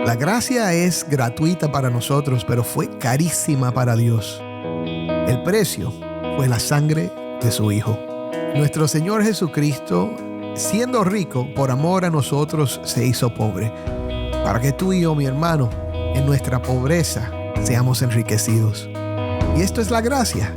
La gracia es gratuita para nosotros, pero fue carísima para Dios. El precio fue la sangre de su Hijo. Nuestro Señor Jesucristo, siendo rico, por amor a nosotros se hizo pobre, para que tú y yo, mi hermano, en nuestra pobreza seamos enriquecidos. Y esto es la gracia.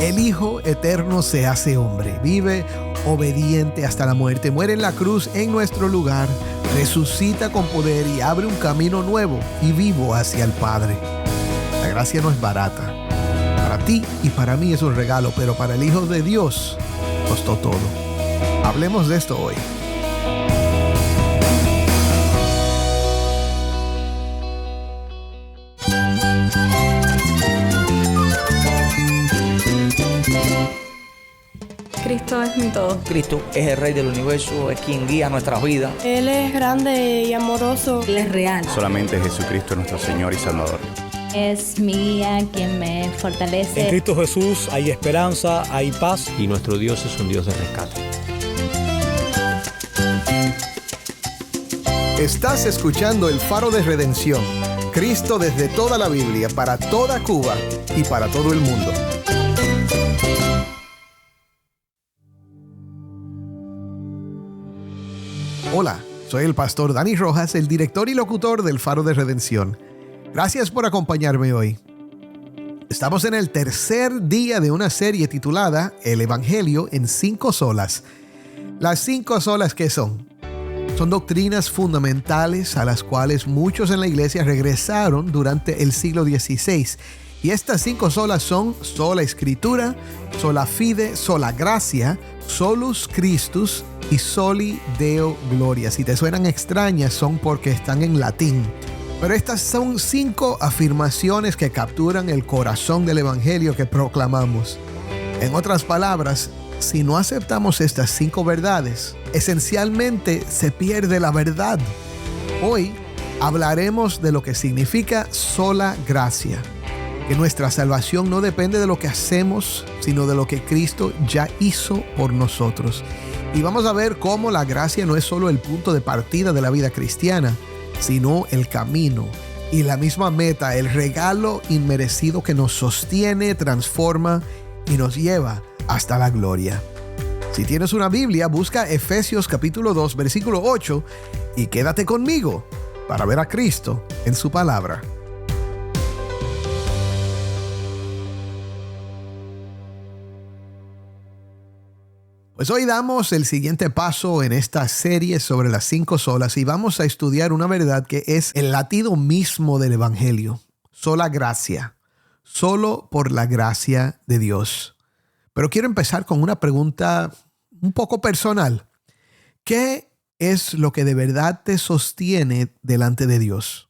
El Hijo eterno se hace hombre, vive obediente hasta la muerte, muere en la cruz en nuestro lugar, resucita con poder y abre un camino nuevo y vivo hacia el Padre. La gracia no es barata. Para ti y para mí es un regalo, pero para el Hijo de Dios costó todo. Hablemos de esto hoy. Cristo es mi todo. Cristo es el Rey del universo, es quien guía nuestras vidas. Él es grande y amoroso. Él es real. Solamente Jesucristo es nuestro Señor y Salvador. Es mi guía quien me fortalece. En Cristo Jesús hay esperanza, hay paz. Y nuestro Dios es un Dios de rescate. Estás escuchando El Faro de Redención. Cristo desde toda la Biblia, para toda Cuba y para todo el mundo. Hola, soy el pastor Dani Rojas, el director y locutor del Faro de Redención. Gracias por acompañarme hoy. Estamos en el tercer día de una serie titulada El Evangelio en 5 solas. Las 5 solas, ¿qué son? Son doctrinas fundamentales a las cuales muchos en la iglesia regresaron durante el siglo XVI. Y estas 5 solas son sola escritura, sola fide, sola gracia, solus Christus y soli Deo gloria. Si te suenan extrañas son porque están en latín. Pero estas son 5 afirmaciones que capturan el corazón del evangelio que proclamamos. En otras palabras, si no aceptamos estas 5 verdades, esencialmente se pierde la verdad. Hoy hablaremos de lo que significa sola gracia. Que nuestra salvación no depende de lo que hacemos, sino de lo que Cristo ya hizo por nosotros. Y vamos a ver cómo la gracia no es solo el punto de partida de la vida cristiana, sino el camino y la misma meta, el regalo inmerecido que nos sostiene, transforma y nos lleva hasta la gloria. Si tienes una Biblia, busca Efesios capítulo 2, versículo 8 y quédate conmigo para ver a Cristo en su palabra. Pues hoy damos el siguiente paso en esta serie sobre las 5 solas y vamos a estudiar una verdad que es el latido mismo del evangelio. Sola gracia. Solo por la gracia de Dios. Pero quiero empezar con una pregunta un poco personal. ¿Qué es lo que de verdad te sostiene delante de Dios?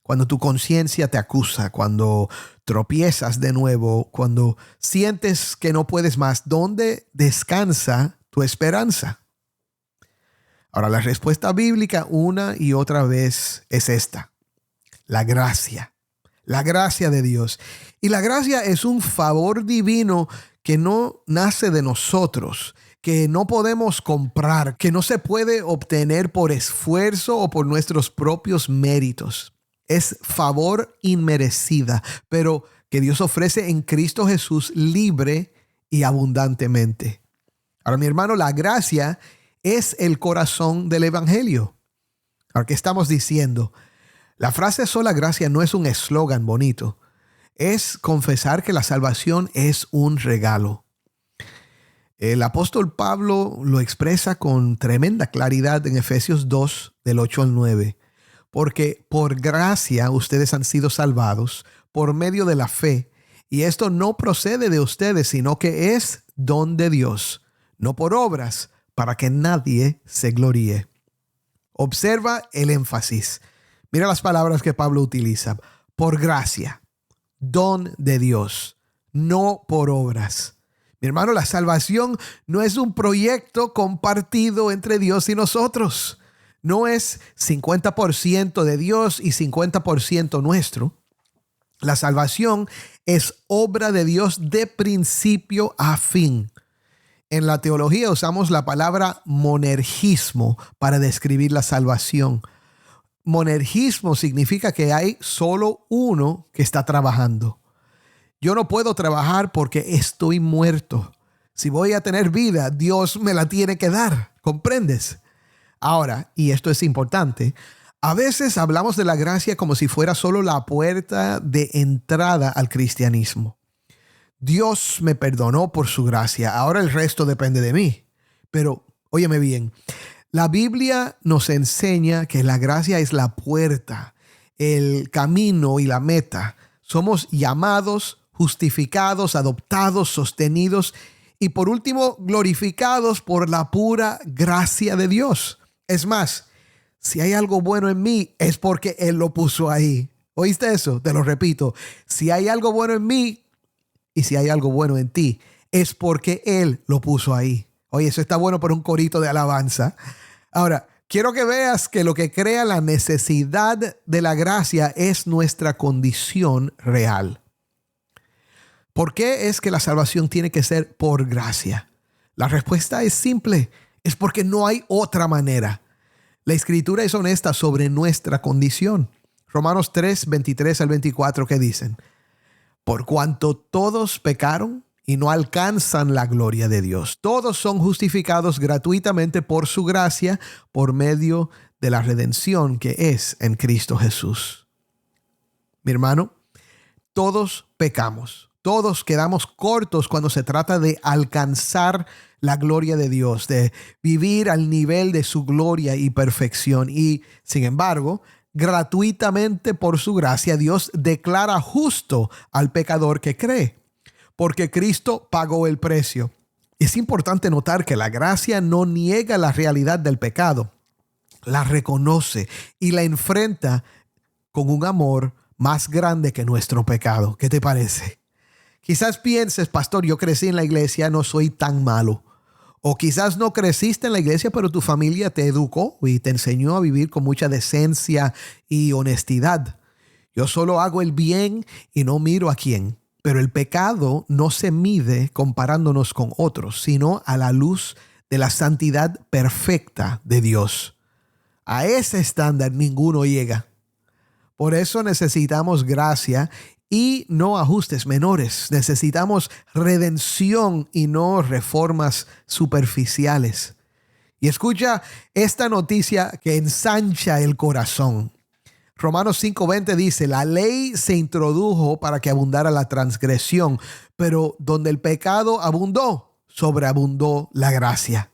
Cuando tu conciencia te acusa, cuando tropiezas de nuevo, cuando sientes que no puedes más, ¿dónde descansa tu esperanza? Ahora, la respuesta bíblica una y otra vez es esta: la gracia de Dios. Y la gracia es un favor divino que no nace de nosotros, que no podemos comprar, que no se puede obtener por esfuerzo o por nuestros propios méritos. Es favor inmerecida, pero que Dios ofrece en Cristo Jesús libre y abundantemente. Ahora, mi hermano, la gracia es el corazón del evangelio. Ahora, ¿qué estamos diciendo? La frase sola gracia no es un eslogan bonito. Es confesar que la salvación es un regalo. El apóstol Pablo lo expresa con tremenda claridad en Efesios 2, del 8 al 9. Porque por gracia ustedes han sido salvados por medio de la fe. Y esto no procede de ustedes, sino que es don de Dios, no por obras, para que nadie se gloríe. Observa el énfasis. Mira las palabras que Pablo utiliza. Por gracia, don de Dios, no por obras. Mi hermano, la salvación no es un proyecto compartido entre Dios y nosotros. No es 50% de Dios y 50% nuestro. La salvación es obra de Dios de principio a fin. En la teología usamos la palabra monergismo para describir la salvación. monergismo significa que hay solo uno que está trabajando. Yo no puedo trabajar porque estoy muerto. Si voy a tener vida, Dios me la tiene que dar. ¿Comprendes? Ahora, y esto es importante, a veces hablamos de la gracia como si fuera solo la puerta de entrada al cristianismo. Dios me perdonó por su gracia. Ahora el resto depende de mí. Pero, óyeme bien, la Biblia nos enseña que la gracia es la puerta, el camino y la meta. Somos llamados, justificados, adoptados, sostenidos y por último glorificados por la pura gracia de Dios. Es más, si hay algo bueno en mí es porque Él lo puso ahí. ¿Oíste eso? Te lo repito. Si hay algo bueno en mí y si hay algo bueno en ti es porque Él lo puso ahí. Oye, eso está bueno por un corito de alabanza. Ahora, quiero que veas que lo que crea la necesidad de la gracia es nuestra condición real. ¿Por qué es que la salvación tiene que ser por gracia? La respuesta es simple. Es porque no hay otra manera. La Escritura es honesta sobre nuestra condición. Romanos 3, 23 al 24, ¿qué dicen? Por cuanto todos pecaron y no alcanzan la gloria de Dios. Todos son justificados gratuitamente por su gracia, por medio de la redención que es en Cristo Jesús. Mi hermano, todos pecamos. Todos quedamos cortos cuando se trata de alcanzar la gloria de Dios, de vivir al nivel de su gloria y perfección. Y, sin embargo, gratuitamente por su gracia, Dios declara justo al pecador que cree, porque Cristo pagó el precio. Es importante notar que la gracia no niega la realidad del pecado, la reconoce y la enfrenta con un amor más grande que nuestro pecado. ¿Qué te parece? Quizás pienses, pastor, yo crecí en la iglesia, no soy tan malo. O quizás no creciste en la iglesia, pero tu familia te educó y te enseñó a vivir con mucha decencia y honestidad. Yo solo hago el bien y no miro a quién. Pero el pecado no se mide comparándonos con otros, sino a la luz de la santidad perfecta de Dios. A ese estándar ninguno llega. Por eso necesitamos gracia y no ajustes menores. Necesitamos redención y no reformas superficiales. Y escucha esta noticia que ensancha el corazón. Romanos 5:20 dice, la ley se introdujo para que abundara la transgresión, pero donde el pecado abundó, sobreabundó la gracia.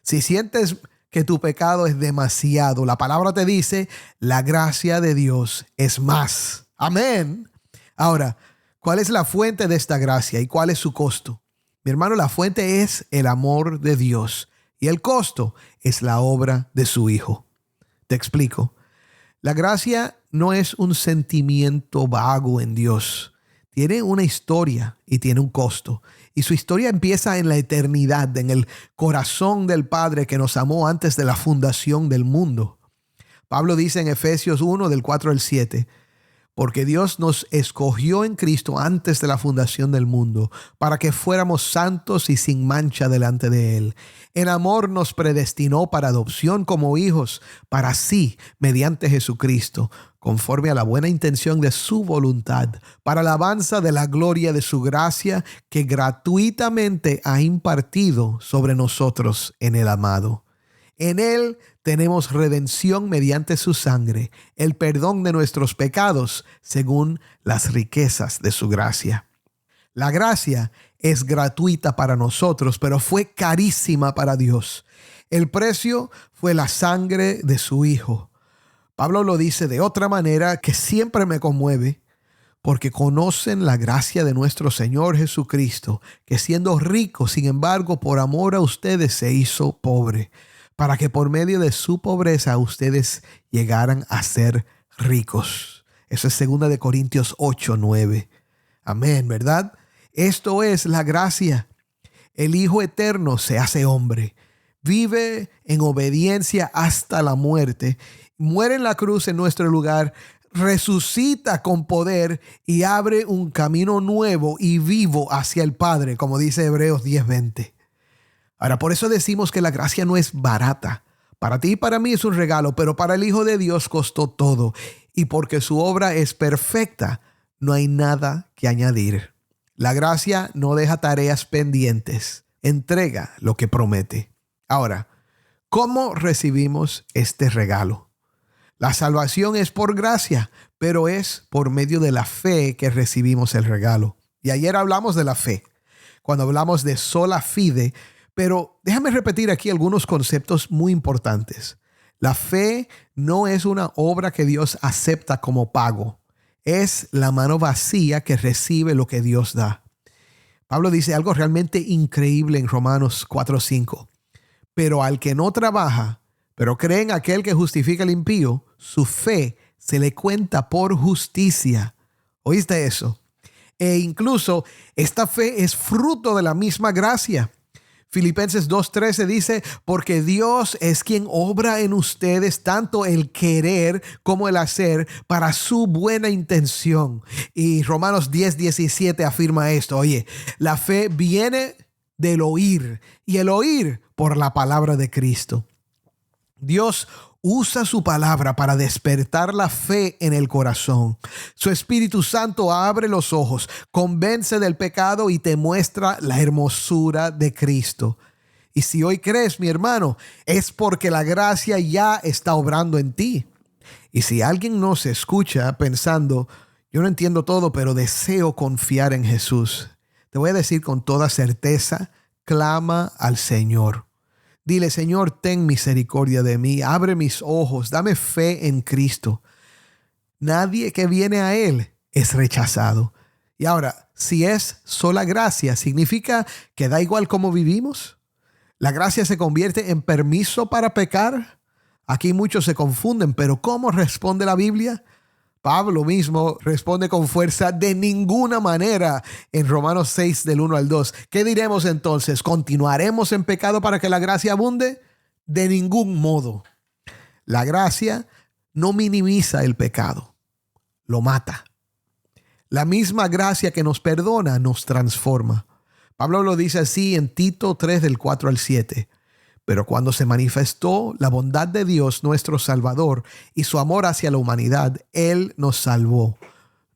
Si sientes que tu pecado es demasiado, la palabra te dice, la gracia de Dios es más. Amén. Ahora, ¿cuál es la fuente de esta gracia y cuál es su costo? Mi hermano, la fuente es el amor de Dios y el costo es la obra de su Hijo. Te explico. La gracia no es un sentimiento vago en Dios. Tiene una historia y tiene un costo. Y su historia empieza en la eternidad, en el corazón del Padre que nos amó antes de la fundación del mundo. Pablo dice en Efesios 1, del 4 al 7, porque Dios nos escogió en Cristo antes de la fundación del mundo, para que fuéramos santos y sin mancha delante de Él. En amor nos predestinó para adopción como hijos, para sí, mediante Jesucristo, conforme a la buena intención de su voluntad, para alabanza de la gloria de su gracia, que gratuitamente ha impartido sobre nosotros en el amado. En Él tenemos redención mediante su sangre, el perdón de nuestros pecados según las riquezas de su gracia. La gracia es gratuita para nosotros, pero fue carísima para Dios. El precio fue la sangre de su Hijo. Pablo lo dice de otra manera que siempre me conmueve, porque conocen la gracia de nuestro Señor Jesucristo, que siendo rico, sin embargo, por amor a ustedes se hizo pobre, para que por medio de su pobreza ustedes llegaran a ser ricos. Eso es 2 de Corintios 8, 9. Amén, ¿verdad? Esto es la gracia. El Hijo eterno se hace hombre, vive en obediencia hasta la muerte, muere en la cruz en nuestro lugar, resucita con poder y abre un camino nuevo y vivo hacia el Padre, como dice Hebreos 10:20. Ahora, por eso decimos que la gracia no es barata, Para ti y para mí es un regalo, pero para el Hijo de Dios costó todo. Y porque su obra es perfecta, no hay nada que añadir. La gracia no deja tareas pendientes. Entrega lo que promete. Ahora, ¿cómo recibimos este regalo? La salvación es por gracia, pero es por medio de la fe que recibimos el regalo. Y ayer hablamos de la fe, cuando hablamos de sola fide, pero déjame repetir aquí algunos conceptos muy importantes. La fe no es una obra que Dios acepta como pago. Es la mano vacía que recibe lo que Dios da. Pablo dice algo realmente increíble en Romanos 4:5. Pero al que no trabaja, pero cree en aquel que justifica al impío, su fe se le cuenta por justicia. ¿Oíste eso? E incluso esta fe es fruto de la misma gracia. Filipenses 2:13 dice, porque Dios es quien obra en ustedes tanto el querer como el hacer para su buena intención. Y Romanos 10:17 afirma esto. Oye, la fe viene del oír y el oír por la palabra de Cristo. Dios usa su palabra para despertar la fe en el corazón. Su Espíritu Santo abre los ojos, convence del pecado y te muestra la hermosura de Cristo. Y si hoy crees, mi hermano, es porque la gracia ya está obrando en ti. Y si alguien nos escucha pensando, yo no entiendo todo, pero deseo confiar en Jesús, te voy a decir con toda certeza, clama al Señor. Dile, Señor, ten misericordia de mí, abre mis ojos, dame fe en Cristo. Nadie que viene a Él es rechazado. Y ahora, si es sola gracia, ¿significa que da igual cómo vivimos? ¿La gracia se convierte en permiso para pecar? Aquí muchos se confunden, pero ¿cómo responde la Biblia? Pablo mismo responde con fuerza, de ninguna manera, en Romanos 6 del 1 al 2. ¿Qué diremos entonces? ¿Continuaremos en pecado para que la gracia abunde? De ningún modo. La gracia no minimiza el pecado, lo mata. La misma gracia que nos perdona nos transforma. Pablo lo dice así en Tito 3 del 4 al 7. Pero cuando se manifestó la bondad de Dios nuestro Salvador y su amor hacia la humanidad, Él nos salvó,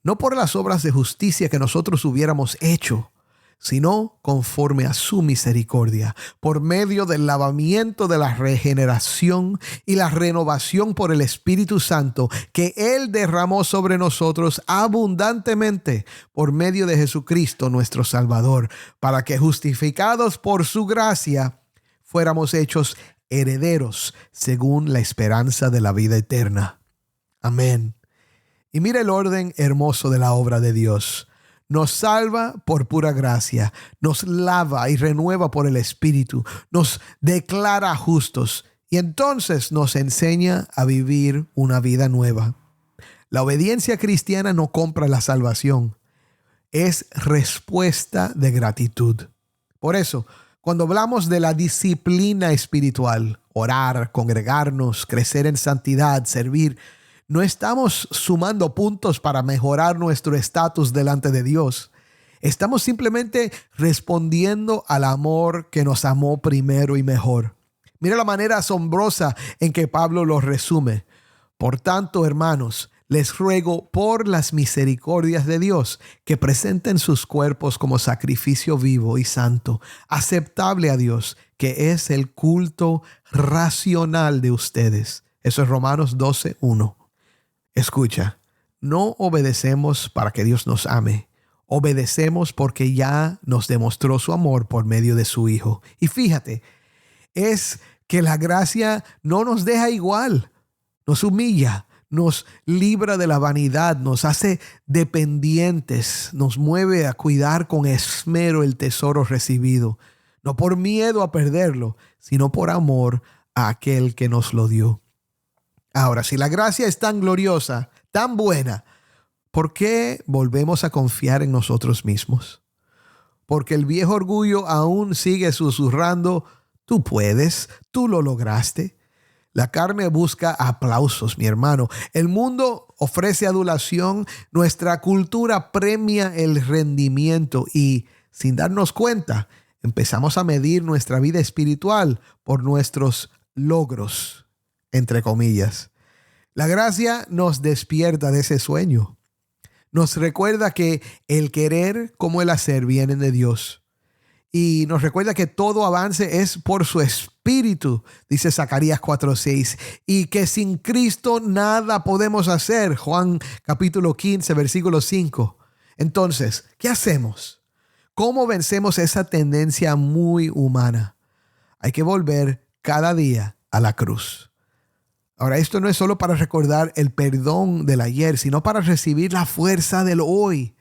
no por las obras de justicia que nosotros hubiéramos hecho, sino conforme a su misericordia, por medio del lavamiento de la regeneración y la renovación por el Espíritu Santo que Él derramó sobre nosotros abundantemente por medio de Jesucristo nuestro Salvador, para que justificados por su gracia, fuéramos hechos herederos según la esperanza de la vida eterna. Amén. Y mira el orden hermoso de la obra de Dios. Nos salva por pura gracia, nos lava y renueva por el Espíritu, nos declara justos y entonces nos enseña a vivir una vida nueva. La obediencia cristiana no compra la salvación, es respuesta de gratitud. Por eso, cuando hablamos de la disciplina espiritual, orar, congregarnos, crecer en santidad, servir, no estamos sumando puntos para mejorar nuestro estatus delante de Dios. Estamos simplemente respondiendo al amor que nos amó primero y mejor. Mira la manera asombrosa en que Pablo lo resume. Por tanto, hermanos, les ruego por las misericordias de Dios que presenten sus cuerpos como sacrificio vivo y santo, aceptable a Dios, que es el culto racional de ustedes. Eso es Romanos 12:1. Escucha, no obedecemos para que Dios nos ame. Obedecemos porque ya nos demostró su amor por medio de su Hijo. Y fíjate, es que la gracia no nos deja igual, nos humilla, nos libra de la vanidad, nos hace dependientes, nos mueve a cuidar con esmero el tesoro recibido, no por miedo a perderlo, sino por amor a aquel que nos lo dio. Ahora, si la gracia es tan gloriosa, tan buena, ¿por qué volvemos a confiar en nosotros mismos? Porque el viejo orgullo aún sigue susurrando, tú puedes, tú lo lograste. La carne busca aplausos, mi hermano. El mundo ofrece adulación. Nuestra cultura premia el rendimiento y, sin darnos cuenta, empezamos a medir nuestra vida espiritual por nuestros logros, entre comillas. La gracia nos despierta de ese sueño. Nos recuerda que el querer como el hacer vienen de Dios. Y nos recuerda que todo avance es por su Espíritu, dice Zacarías 4:6. Y que sin Cristo nada podemos hacer. Juan capítulo 15, versículo 5. Entonces, ¿qué hacemos? ¿Cómo vencemos esa tendencia muy humana? Hay que volver cada día a la cruz. Ahora, esto no es solo para recordar el perdón del ayer, sino para recibir la fuerza del hoy.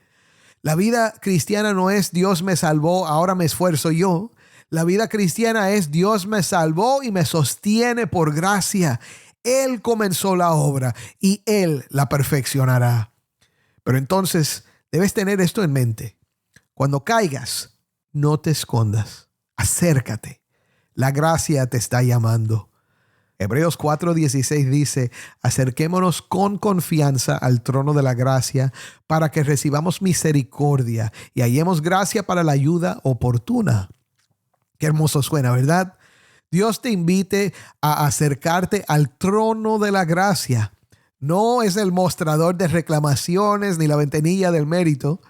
La vida cristiana no es Dios me salvó, ahora me esfuerzo yo. La vida cristiana es Dios me salvó y me sostiene por gracia. Él comenzó la obra y Él la perfeccionará. Pero entonces debes tener esto en mente. Cuando caigas, no te escondas. Acércate. La gracia te está llamando. Hebreos 4:16 dice, acerquémonos con confianza al trono de la gracia para que recibamos misericordia y hallemos gracia para la ayuda oportuna. Qué hermoso suena, ¿verdad? Dios te invite a acercarte al trono de la gracia. No es el mostrador de reclamaciones ni la ventanilla del mérito.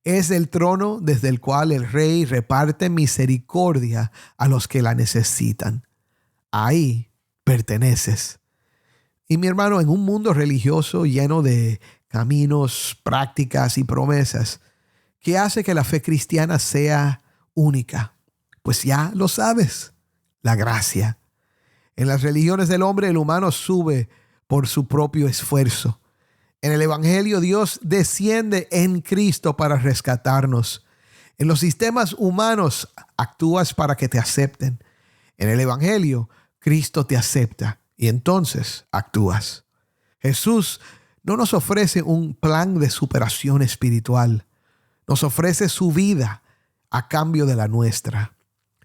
Es el trono desde el cual el Rey reparte misericordia a los que la necesitan. Ahí perteneces. Y mi hermano, en un mundo religioso lleno de caminos, prácticas y promesas, ¿qué hace que la fe cristiana sea única? Pues ya lo sabes, la gracia. En las religiones del hombre, el humano sube por su propio esfuerzo. En el Evangelio, Dios desciende en Cristo para rescatarnos. En los sistemas humanos, actúas para que te acepten. En el Evangelio, Cristo te acepta y entonces actúas. Jesús no nos ofrece un plan de superación espiritual. Nos ofrece su vida a cambio de la nuestra.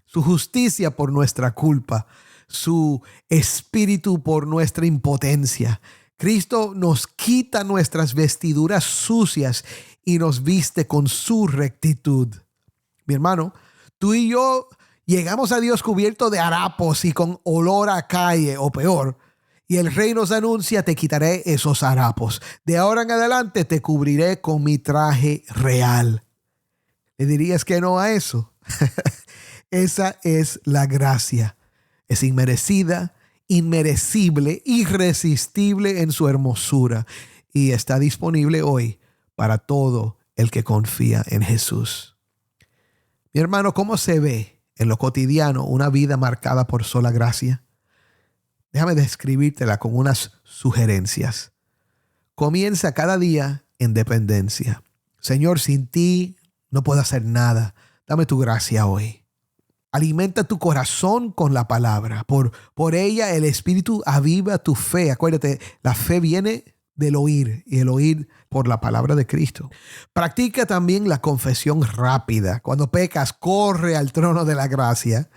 Su justicia por nuestra culpa. Su espíritu por nuestra impotencia. Cristo nos quita nuestras vestiduras sucias y nos viste con su rectitud. Mi hermano, tú y yo llegamos a Dios cubierto de harapos y con olor a calle o peor. Y el Rey nos anuncia, te quitaré esos harapos. De ahora en adelante te cubriré con mi traje real. ¿Le dirías que no a eso? Esa es la gracia. Es inmerecida, inmerecible, irresistible en su hermosura. Y está disponible hoy para todo el que confía en Jesús. Mi hermano, ¿cómo se ve en lo cotidiano una vida marcada por sola gracia? Déjame describírtela con unas sugerencias. Comienza cada día en dependencia. Señor, sin ti no puedo hacer nada. Dame tu gracia hoy. Alimenta tu corazón con la palabra. Por ella el Espíritu aviva tu fe. Acuérdate, la fe viene del oír y el oír por la palabra de Cristo. Practica también la confesión rápida. Cuando pecas, corre al trono de la gracia.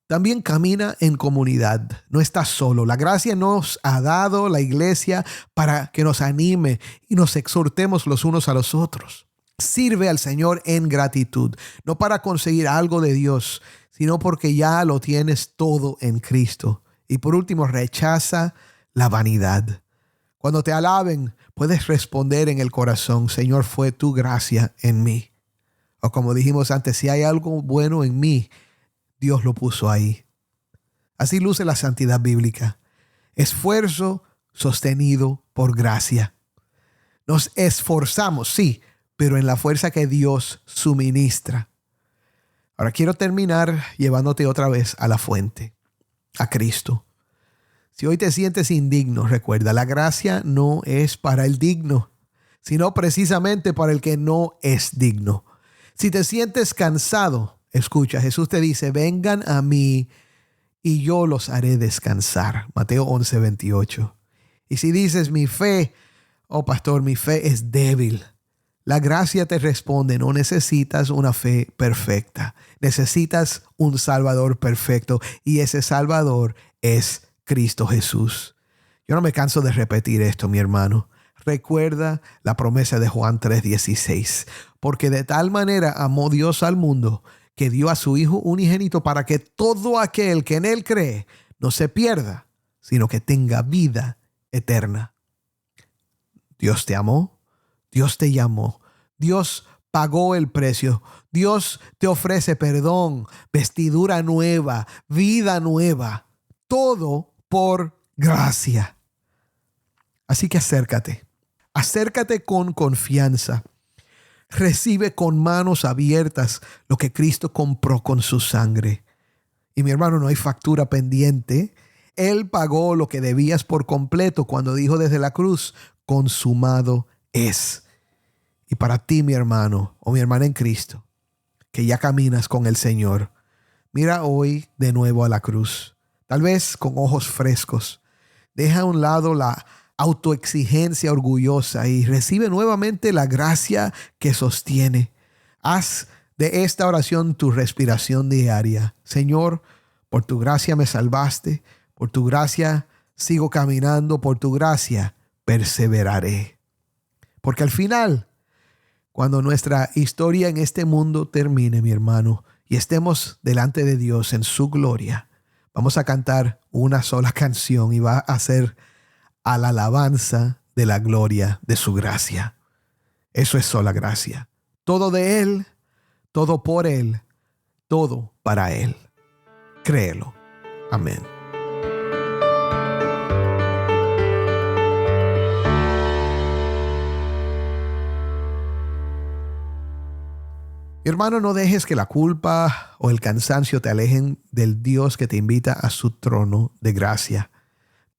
También camina en comunidad. No estás solo. La gracia nos ha dado la iglesia para que nos anime y nos exhortemos los unos a los otros. Sirve al Señor en gratitud, no para conseguir algo de Dios, sino porque ya lo tienes todo en Cristo. Y por último, rechaza la vanidad. Cuando te alaben, puedes responder en el corazón, Señor, fue tu gracia en mí. O como dijimos antes, si hay algo bueno en mí, Dios lo puso ahí. Así luce la santidad bíblica. Esfuerzo sostenido por gracia. Nos esforzamos, sí, pero en la fuerza que Dios suministra. Ahora quiero terminar llevándote otra vez a la fuente, a Cristo. Si hoy te sientes indigno, recuerda, la gracia no es para el digno, sino precisamente para el que no es digno. Si te sientes cansado, escucha, Jesús te dice, vengan a mí y yo los haré descansar. Mateo 11:28. Y si dices, mi fe, oh pastor, mi fe es débil. La gracia te responde, no necesitas una fe perfecta. Necesitas un Salvador perfecto y ese Salvador es Cristo Jesús. Yo no me canso de repetir esto, mi hermano. Recuerda la promesa de Juan 3:16. Porque de tal manera amó Dios al mundo que dio a su Hijo unigénito para que todo aquel que en Él cree no se pierda, sino que tenga vida eterna. Dios te amó, Dios te llamó, Dios pagó el precio, Dios te ofrece perdón, vestidura nueva, vida nueva, todo por gracia. Así que acércate con confianza. Recibe con manos abiertas lo que Cristo compró con su sangre. Y mi hermano, no hay factura pendiente. Él pagó lo que debías por completo cuando dijo desde la cruz, consumado es. Y para ti, mi hermano o mi hermana en Cristo, que ya caminas con el Señor, mira hoy de nuevo a la cruz, tal vez con ojos frescos. Deja a un lado la autoexigencia orgullosa y recibe nuevamente la gracia que sostiene. Haz de esta oración tu respiración diaria. Señor, por tu gracia me salvaste, por tu gracia sigo caminando, por tu gracia perseveraré. Porque al final, cuando nuestra historia en este mundo termine, mi hermano, y estemos delante de Dios en su gloria, vamos a cantar una sola canción y va a ser a la alabanza de la gloria de su gracia. Eso es sola gracia. Todo de Él, todo por Él, todo para Él. Créelo. Amén. Mi hermano, no dejes que la culpa o el cansancio te alejen del Dios que te invita a su trono de gracia.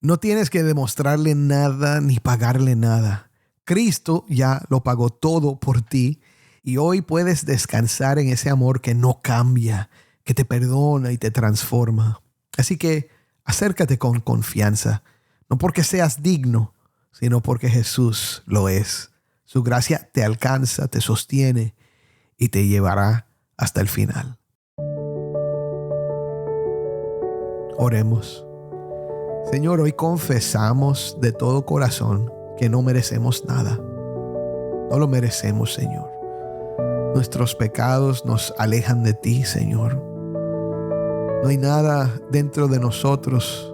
No tienes que demostrarle nada ni pagarle nada. Cristo ya lo pagó todo por ti y hoy puedes descansar en ese amor que no cambia, que te perdona y te transforma. Así que acércate con confianza, no porque seas digno, sino porque Jesús lo es. Su gracia te alcanza, te sostiene y te llevará hasta el final. Oremos. Señor, hoy confesamos de todo corazón que no merecemos nada. No lo merecemos, Señor. Nuestros pecados nos alejan de ti, Señor. No hay nada dentro de nosotros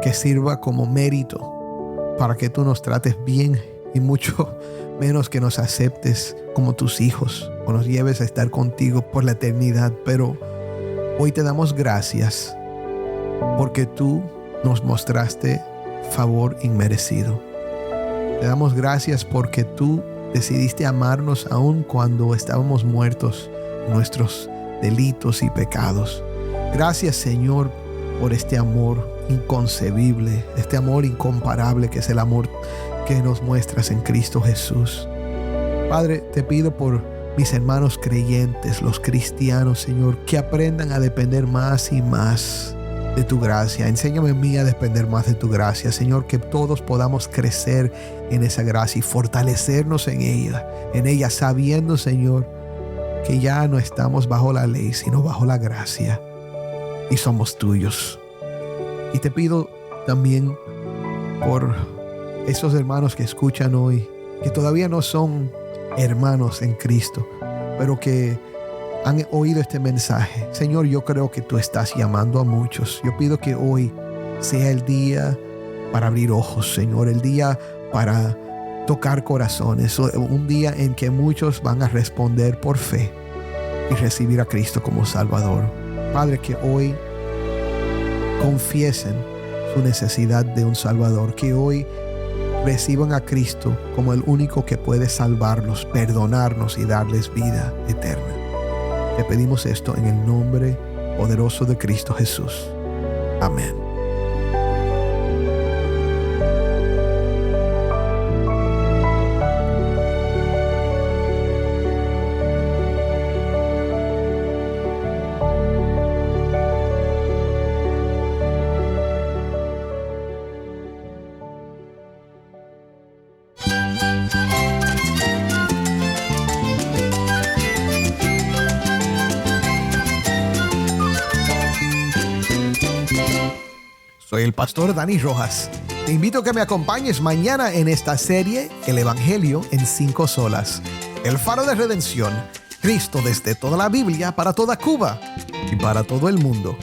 que sirva como mérito para que tú nos trates bien y mucho menos que nos aceptes como tus hijos o nos lleves a estar contigo por la eternidad. Pero hoy te damos gracias porque tú nos mostraste favor inmerecido. Te damos gracias porque tú decidiste amarnos aun cuando estábamos muertos en nuestros delitos y pecados. Gracias, Señor, por este amor inconcebible, este amor incomparable que es el amor que nos muestras en Cristo Jesús. Padre, te pido por mis hermanos creyentes, los cristianos, Señor, que aprendan a depender más y más de tu gracia. Enséñame a mí a depender más de tu gracia, Señor, que todos podamos crecer en esa gracia y fortalecernos en ella, sabiendo, Señor, que ya no estamos bajo la ley, sino bajo la gracia y somos tuyos. Y te pido también por esos hermanos que escuchan hoy, que todavía no son hermanos en Cristo, pero que han oído este mensaje. Señor, yo creo que tú estás llamando a muchos. Yo pido que hoy sea el día para abrir ojos, Señor, el día para tocar corazones, un día en que muchos van a responder por fe y recibir a Cristo como Salvador. Padre, que hoy confiesen su necesidad de un Salvador, que hoy reciban a Cristo como el único que puede salvarlos, perdonarnos y darles vida eterna. Te pedimos esto en el nombre poderoso de Cristo Jesús. Amén. Soy el pastor Dani Rojas. Te invito a que me acompañes mañana en esta serie, El Evangelio en 5 solas. El faro de redención, Cristo desde toda la Biblia para toda Cuba y para todo el mundo.